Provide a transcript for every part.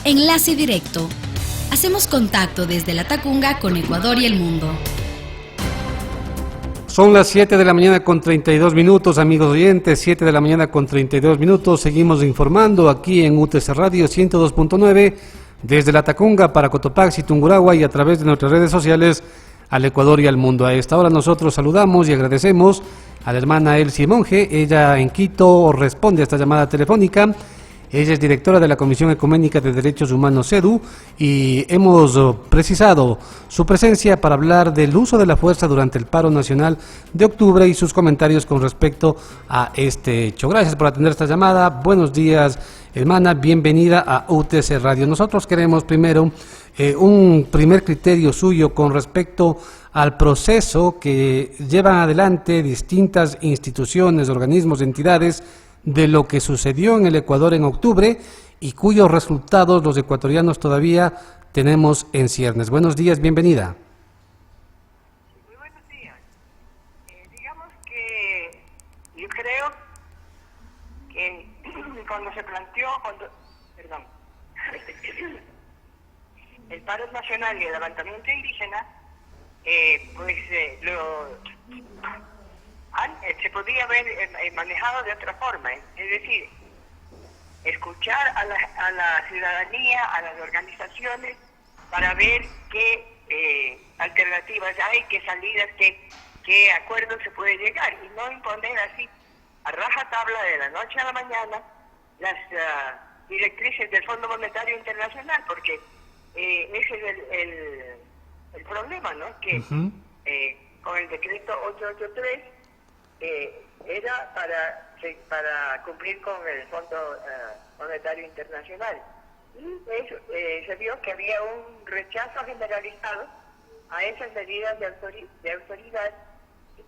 Enlace Directo. Hacemos contacto desde La Tacunga con Ecuador y el mundo. Son las 7 de la mañana con 32 minutos, amigos oyentes, 7 de la mañana con 32 minutos. Seguimos informando aquí en UTC Radio 102.9 desde La Tacunga para Cotopaxi, Tungurahua y a través de nuestras redes sociales al Ecuador y al mundo. A esta hora nosotros saludamos y agradecemos a la hermana Elsie Monge. Ella en Quito responde a esta llamada telefónica. Ella es directora de la Comisión Ecuménica de Derechos Humanos CEDU y hemos precisado su presencia para hablar del uso de la fuerza durante el paro nacional de octubre y sus comentarios con respecto a este hecho. Gracias por atender esta llamada. Buenos días, hermana. Bienvenida a UTC Radio. Nosotros queremos primero un primer criterio suyo con respecto al proceso que llevan adelante distintas instituciones, organismos, entidades de lo que sucedió en el Ecuador en octubre y cuyos resultados los ecuatorianos todavía tenemos en ciernes. Buenos días, bienvenida. Muy buenos días. Digamos que yo creo que cuando se planteó, el paro nacional y el levantamiento indígena, se podía haber manejado de otra forma, es decir, escuchar a la ciudadanía, a las organizaciones, para ver qué alternativas hay, qué salidas, qué acuerdos se puede llegar, y no imponer así a rajatabla de la noche a la mañana las directrices del Fondo Monetario Internacional, porque ese es el problema, ¿no? Que con el decreto 883 era para cumplir con el Fondo Monetario Internacional. Y se vio que había un rechazo generalizado a esas medidas de autoridad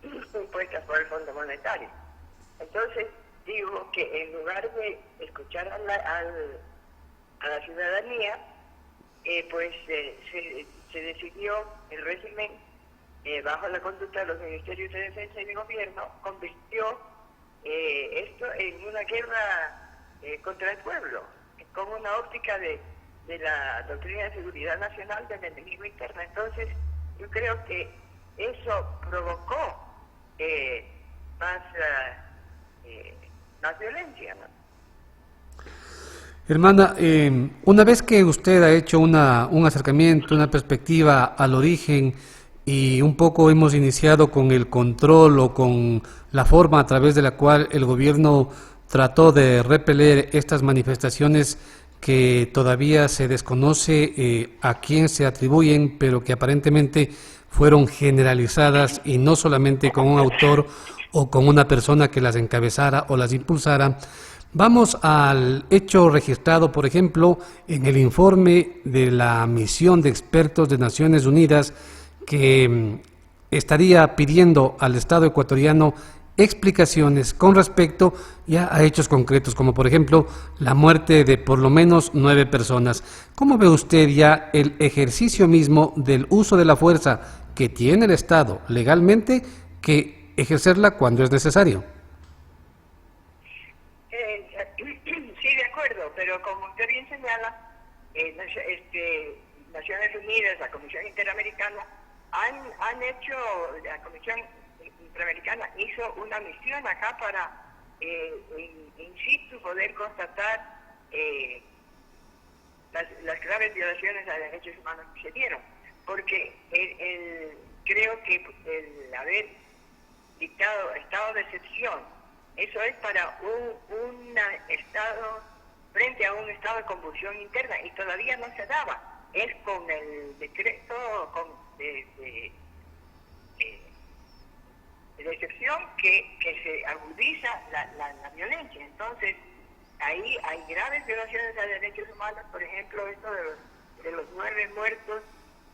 impuestas por el Fondo Monetario. Entonces, digo que en lugar de escuchar a la ciudadanía, se decidió el régimen bajo la conducta de los ministerios de defensa y de gobierno, convirtió esto en una guerra contra el pueblo, con una óptica de la doctrina de seguridad nacional del enemigo interno. Entonces, yo creo que eso provocó más violencia, ¿no? Hermana, una vez que usted ha hecho un acercamiento, una perspectiva al origen y un poco hemos iniciado con el control o con la forma a través de la cual el gobierno trató de repeler estas manifestaciones que todavía se desconoce a quién se atribuyen, pero que aparentemente fueron generalizadas y no solamente con un autor o con una persona que las encabezara o las impulsara. Vamos al hecho registrado, por ejemplo, en el informe de la misión de expertos de Naciones Unidas que estaría pidiendo al Estado ecuatoriano explicaciones con respecto ya a hechos concretos, como por ejemplo la muerte de por lo menos 9 personas. ¿Cómo ve usted ya el ejercicio mismo del uso de la fuerza que tiene el Estado legalmente que ejercerla cuando es necesario? Sí, de acuerdo, pero como usted bien señala, Naciones Unidas, la Comisión Interamericana, la Comisión Interamericana hizo una misión acá para, in situ, poder constatar las graves violaciones a derechos humanos que se dieron, porque creo que el haber dictado estado de excepción, eso es para un estado, frente a un estado de convulsión interna, y todavía no se daba. Es con el decreto de excepción que se agudiza la violencia. Entonces, ahí hay graves violaciones a derechos humanos, por ejemplo, esto de los 9 muertos,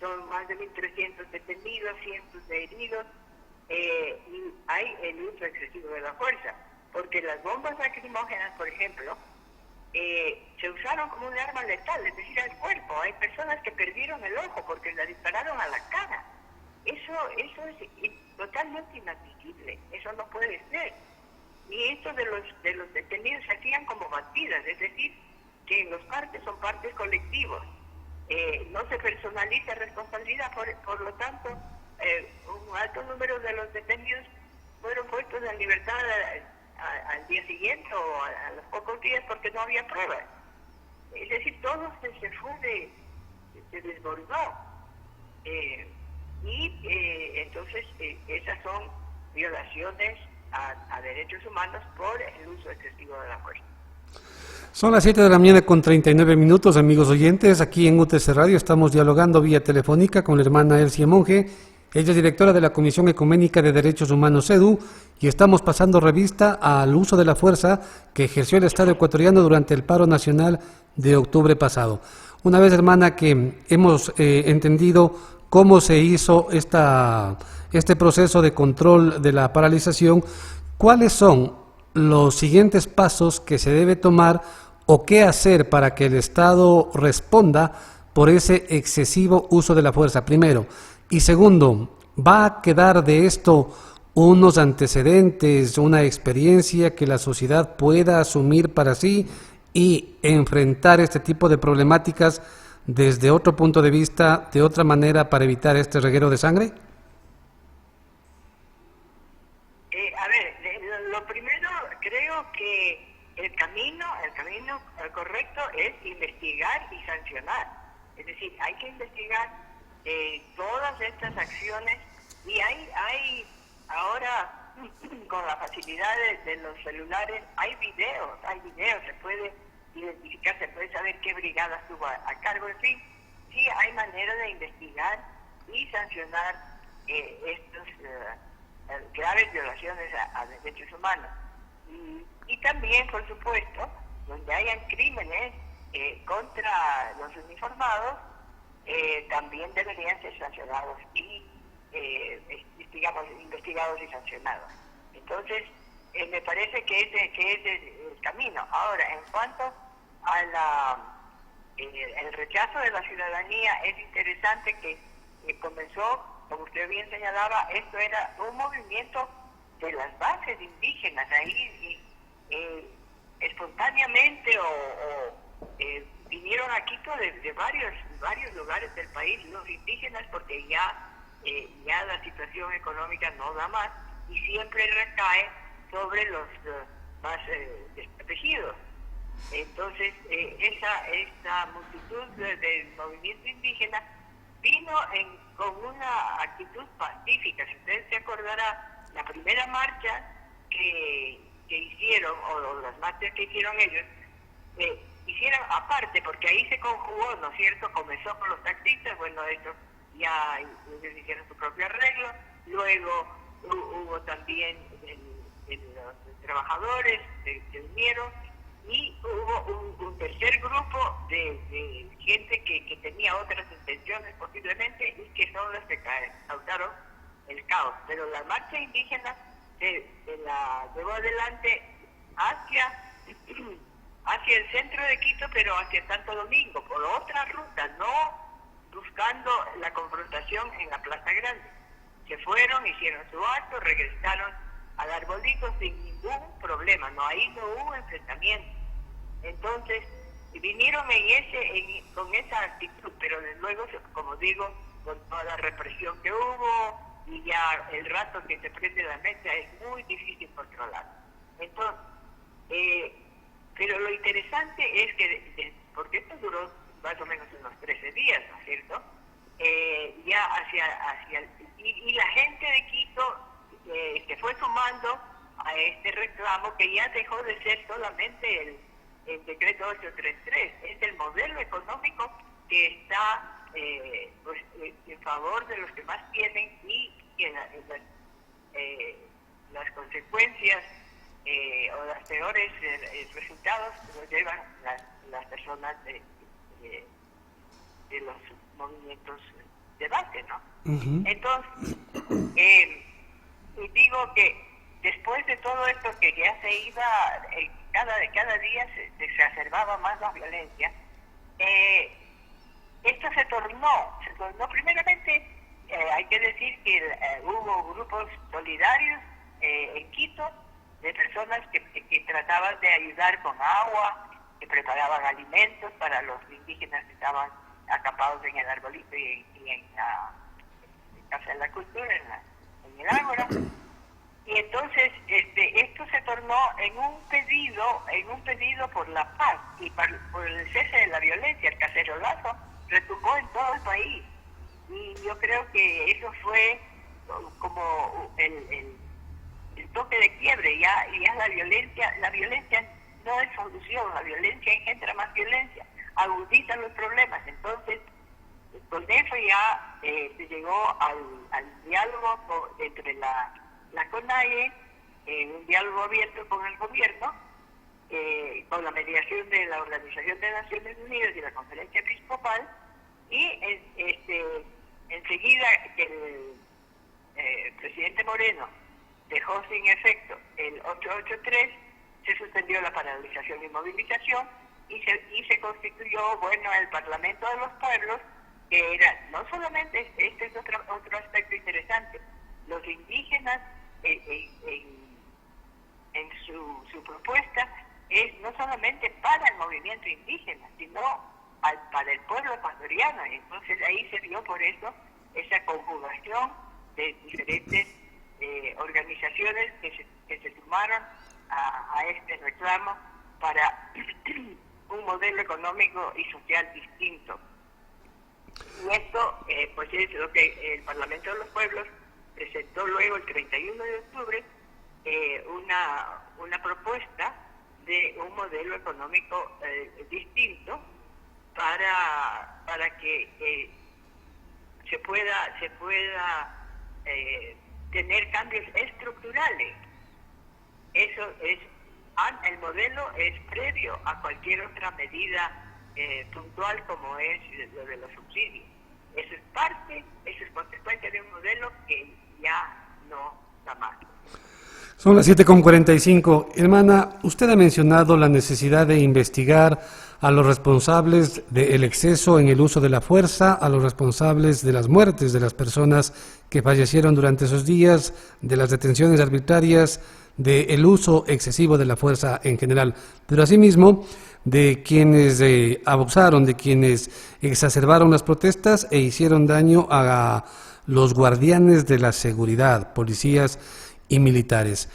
son más de 1.300 detenidos, cientos de heridos, y hay el uso excesivo de la fuerza, porque las bombas lacrimógenas, por ejemplo, se usaron como un arma letal, es decir, al cuerpo. Hay personas que perdieron el ojo porque la dispararon a la cara. Eso es totalmente inadmisible, eso no puede ser. Y esto de los detenidos se hacían como batidas, es decir, que los partes son partes colectivos. No se personaliza responsabilidad, por lo tanto, un alto número de los detenidos fueron puestos en libertad al día siguiente o a los pocos días porque no había pruebas. Es decir, todo se desbordó. Entonces, esas son violaciones a derechos humanos por el uso excesivo de la fuerza. Son las 7 de la mañana con 39 minutos, amigos oyentes. Aquí en UTC Radio estamos dialogando vía telefónica con la hermana Elsie Monge. Ella es directora de la Comisión Ecuménica de Derechos Humanos EDU y estamos pasando revista al uso de la fuerza que ejerció el Estado ecuatoriano durante el paro nacional de octubre pasado. Una vez, hermana, que hemos entendido cómo se hizo este proceso de control de la paralización, ¿cuáles son los siguientes pasos que se debe tomar o qué hacer para que el Estado responda por ese excesivo uso de la fuerza, primero? Y segundo, ¿va a quedar de esto unos antecedentes, una experiencia que la sociedad pueda asumir para sí y enfrentar este tipo de problemáticas desde otro punto de vista, de otra manera, para evitar este reguero de sangre? Lo primero, creo que el camino correcto es investigar y sancionar. Es decir, hay que investigar todas estas acciones y hay ahora, con la facilidad de los celulares, hay videos, se puede identificar, se puede saber qué brigada estuvo a cargo, en fin, sí hay manera de investigar y sancionar estos graves violaciones a derechos humanos. Y también, por supuesto, donde hayan crímenes contra los uniformados, también deberían ser sancionados y, investigados y sancionados. Entonces, me parece que ese es el camino. Ahora, en cuanto a el rechazo de la ciudadanía, es interesante que comenzó, como usted bien señalaba, esto era un movimiento de las bases indígenas, ahí espontáneamente vinieron a Quito de varios lugares del país, los indígenas, porque ya la situación económica no da más y siempre recae sobre los más desprotegidos. Entonces, esta multitud del movimiento indígena vino con una actitud pacífica. Si usted se acordará, la primera marcha que hicieron, o las marchas que hicieron ellos, hicieron aparte, porque ahí se conjugó, ¿no es cierto? Comenzó con los taxistas, bueno, ellos ya ellos hicieron su propio arreglo, luego hubo también los trabajadores que unieron, y hubo un tercer grupo de gente que tenía otras intenciones posiblemente y que son las que causaron el caos. Pero la marcha indígena se la llevó adelante hacia el centro de Quito, pero hacia Santo Domingo, por otra ruta, no buscando la confrontación en la Plaza Grande. Se fueron, hicieron su acto, regresaron al Arbolito sin ningún problema, ahí no hubo enfrentamiento. Entonces, vinieron con esa actitud, pero desde luego, como digo, con toda la represión que hubo, y ya el rato que se prende la mesa es muy difícil controlar. Entonces, pero lo interesante es que, porque esto duró más o menos unos 13 días, ¿no es cierto? Y la gente de Quito se fue sumando a este reclamo, que ya dejó de ser solamente el decreto 833, es el modelo económico que está en favor de los que más tienen, y que las consecuencias o los peores resultados los llevan las personas de los movimientos de base, ¿no? Uh-huh. Entonces, digo que después de todo esto, que ya se iba, cada día se exacerbaba más la violencia, esto se tornó primeramente, hay que decir que hubo grupos solidarios en Quito, de personas que trataban de ayudar con agua, que preparaban alimentos para los indígenas que estaban acampados en el arbolito y en la Casa de la Cultura, en el Ágora. Y entonces esto se tornó en un pedido por la paz y por el cese de la violencia. El cacerolazo retumbó en todo el país. Y yo creo que eso fue como el toque de quiebre. Ya la violencia no es solución, la violencia engendra más violencia, agudiza los problemas. Entonces, con eso ya se llegó al diálogo entre la CONAIE, un diálogo abierto con el gobierno, con la mediación de la Organización de Naciones Unidas y la Conferencia Episcopal, y enseguida que el presidente Moreno dejó sin efecto el 883, se suspendió la paralización y movilización y se constituyó, el Parlamento de los Pueblos, que era, no solamente, este es otro aspecto interesante, los indígenas en su propuesta es no solamente para el movimiento indígena, sino para el pueblo ecuatoriano. Y entonces ahí se vio por eso esa conjugación de diferentes organizaciones que se sumaron a este reclamo para un modelo económico y social distinto. Y esto pues es lo que el Parlamento de los Pueblos presentó luego el 31 de octubre una propuesta de un modelo económico distinto para que se pueda tener cambios estructurales. Eso es, el modelo es previo a cualquier otra medida puntual como es lo de los subsidios. Eso es consecuencia de un modelo que ya no da más. Son las 7:45. Hermana, usted ha mencionado la necesidad de investigar a los responsables del exceso en el uso de la fuerza, a los responsables de las muertes de las personas que fallecieron durante esos días, de las detenciones arbitrarias, del uso excesivo de la fuerza en general, pero asimismo de quienes abusaron, de quienes exacerbaron las protestas e hicieron daño a los guardianes de la seguridad, policías y militares.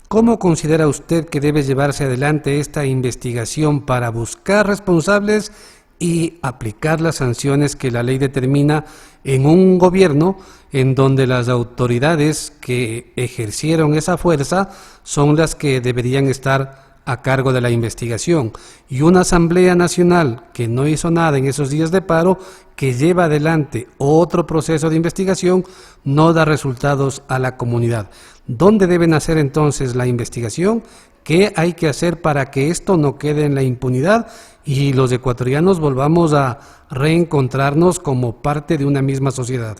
¿Cómo considera usted que debe llevarse adelante esta investigación para buscar responsables y aplicar las sanciones que la ley determina en un gobierno en donde las autoridades que ejercieron esa fuerza son las que deberían estar a cargo de la investigación, y una Asamblea Nacional que no hizo nada en esos días de paro, que lleva adelante otro proceso de investigación, no da resultados a la comunidad? ¿Dónde deben hacer entonces la investigación? ¿Qué hay que hacer para que esto no quede en la impunidad y los ecuatorianos volvamos a reencontrarnos como parte de una misma sociedad?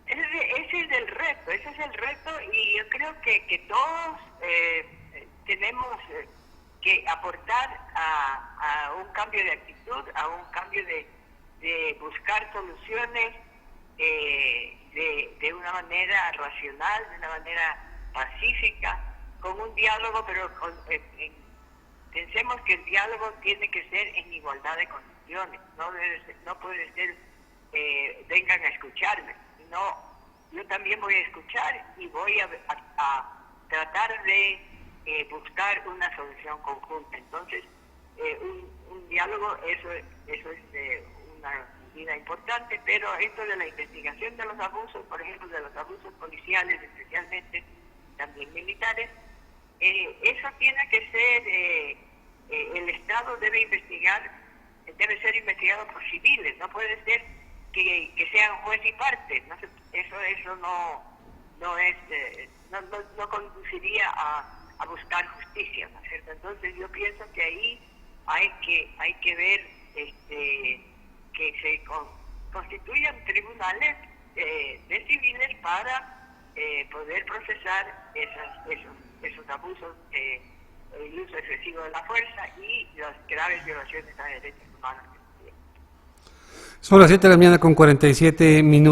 Ese es el reto, y yo creo que todos tenemos que aportar a un cambio de actitud, a un cambio de buscar soluciones de una manera racional, de una manera pacífica, con un diálogo, pero pensemos que el diálogo tiene que ser en igualdad de condiciones, no puede ser vengan a escucharme, no, yo también voy a escuchar y voy a tratar de buscar una solución conjunta. Entonces, un diálogo, eso es una medida importante, pero esto de la investigación de los abusos, por ejemplo, de los abusos policiales, especialmente también militares, eso tiene que ser, el Estado debe ser investigado por civiles, no puede ser que sean juez y parte, eso no conduciría a buscar justicia, ¿no es cierto? Entonces yo pienso que ahí hay que ver que se constituyan tribunales de civiles para poder procesar esos abusos, el uso excesivo de la fuerza y las graves violaciones a derechos humanos. Son las 7:47 a.m.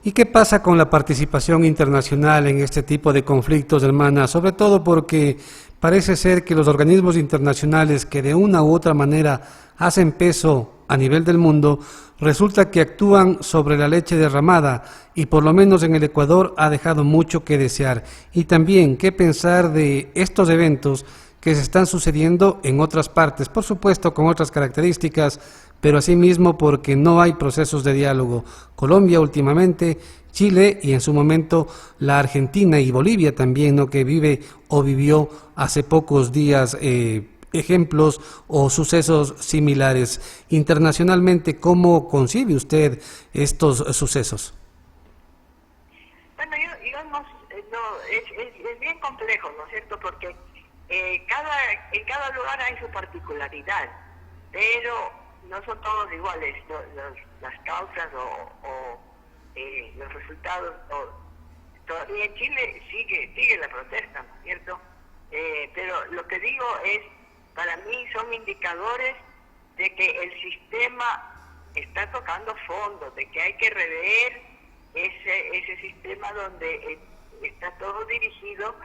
¿Y qué pasa con la participación internacional en este tipo de conflictos, hermana? Sobre todo porque parece ser que los organismos internacionales que de una u otra manera hacen peso a nivel del mundo, resulta que actúan sobre la leche derramada y por lo menos en el Ecuador ha dejado mucho que desear. Y también, ¿qué pensar de estos eventos que se están sucediendo en otras partes? Por supuesto, con otras características, pero asimismo porque no hay procesos de diálogo. Colombia últimamente, Chile y en su momento la Argentina y Bolivia también, ¿no?, que vive o vivió hace pocos días ejemplos o sucesos similares. Internacionalmente, ¿cómo concibe usted estos sucesos? Bueno, yo no, es bien complejo, ¿no es cierto? Porque en cada lugar hay su particularidad, pero no son todos iguales las causas o los resultados. Todavía en Chile sigue la protesta, ¿no es cierto? Pero lo que digo es, para mí son indicadores de que el sistema está tocando fondo, de que hay que rever ese sistema donde está todo dirigido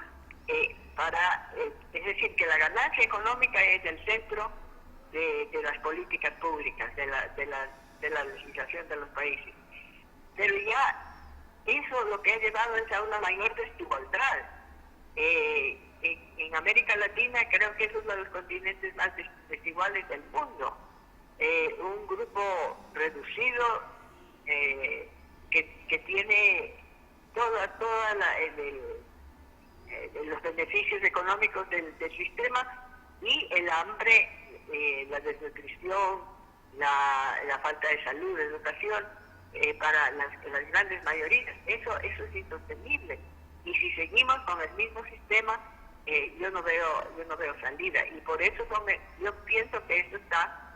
es decir, que la ganancia económica es el centro de las políticas públicas, de la legislación de los países. Pero ya eso lo que ha llevado es a una mayor desigualdad. En América Latina creo que es uno de los continentes más desiguales del mundo. Un grupo reducido que tiene los beneficios económicos del sistema, y el hambre, la desnutrición, la falta de salud, de educación para las grandes mayorías. Eso es insostenible. Y si seguimos con el mismo sistema, yo no veo salida, y por eso yo pienso que esto está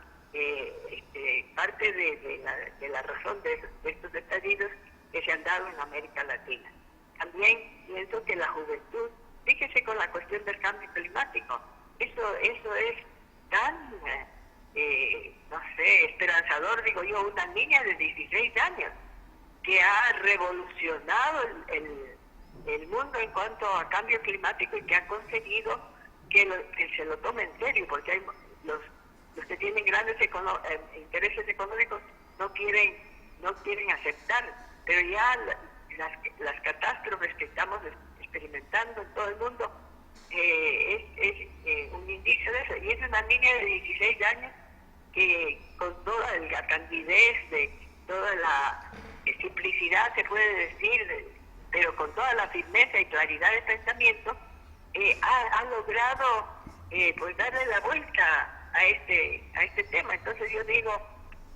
parte de la razón de estos estallidos que se han dado en América Latina. También pienso que la juventud, fíjese con la cuestión del cambio climático, eso es tan no sé, esperanzador, digo yo. Una niña de 16 años que ha revolucionado el mundo en cuanto a cambio climático, y que ha conseguido que se lo tome en serio, porque hay los que tienen grandes intereses económicos no quieren aceptar, pero ya las catástrofes que estamos experimentando en todo el mundo es un indicio de eso. Y es una niña de 16 años que, con toda la candidez, de toda la simplicidad, se puede decir, pero con toda la firmeza y claridad de pensamiento, ha logrado pues darle la vuelta a este tema. Entonces yo digo,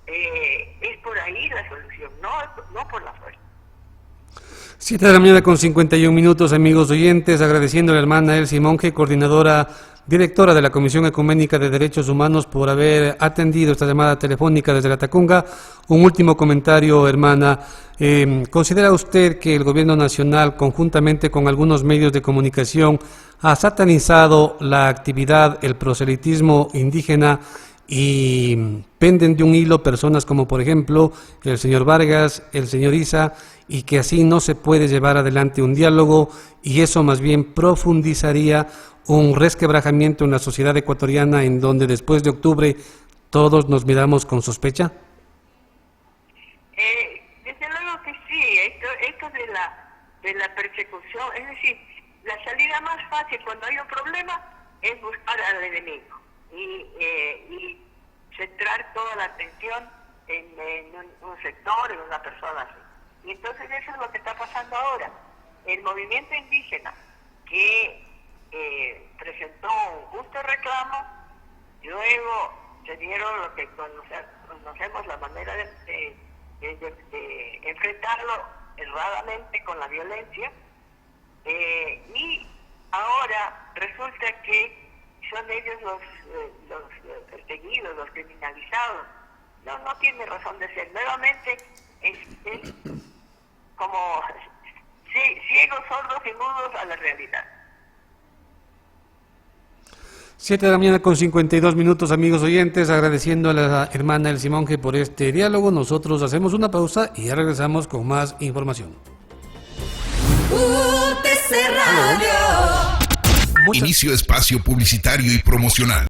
es por ahí la solución, no por la fuerza. 7 de la mañana con 51 minutos, amigos oyentes, agradeciendo a la hermana Elsie Monge, coordinadora, directora de la Comisión Ecuménica de Derechos Humanos, por haber atendido esta llamada telefónica desde la Tacunga. Un último comentario, hermana. ¿Considera usted que el Gobierno Nacional, conjuntamente con algunos medios de comunicación, ha satanizado la actividad, el proselitismo indígena, y penden de un hilo personas como, por ejemplo, el señor Vargas, el señor Issa, y que así no se puede llevar adelante un diálogo, y eso más bien profundizaría un resquebrajamiento en la sociedad ecuatoriana, en donde después de octubre todos nos miramos con sospecha? Desde luego que sí. Esto de la persecución, es decir, la salida más fácil cuando hay un problema es buscar al enemigo y centrar toda la atención en un sector, en una persona así. Y entonces eso es lo que está pasando ahora. El movimiento indígena que presentó un justo reclamo, luego se dieron lo que conocemos, la manera de enfrentarlo erradamente con la violencia, y ahora resulta que son ellos los perseguidos, los criminalizados. No tiene razón de ser. Nuevamente es como ciegos, sordos y mudos a la realidad. 7 de la mañana con 52 minutos, amigos oyentes, agradeciendo a la hermana Elsie Monge por este diálogo. Nosotros hacemos una pausa y ya regresamos con más información. UTC Radio. Inicio espacio publicitario y promocional.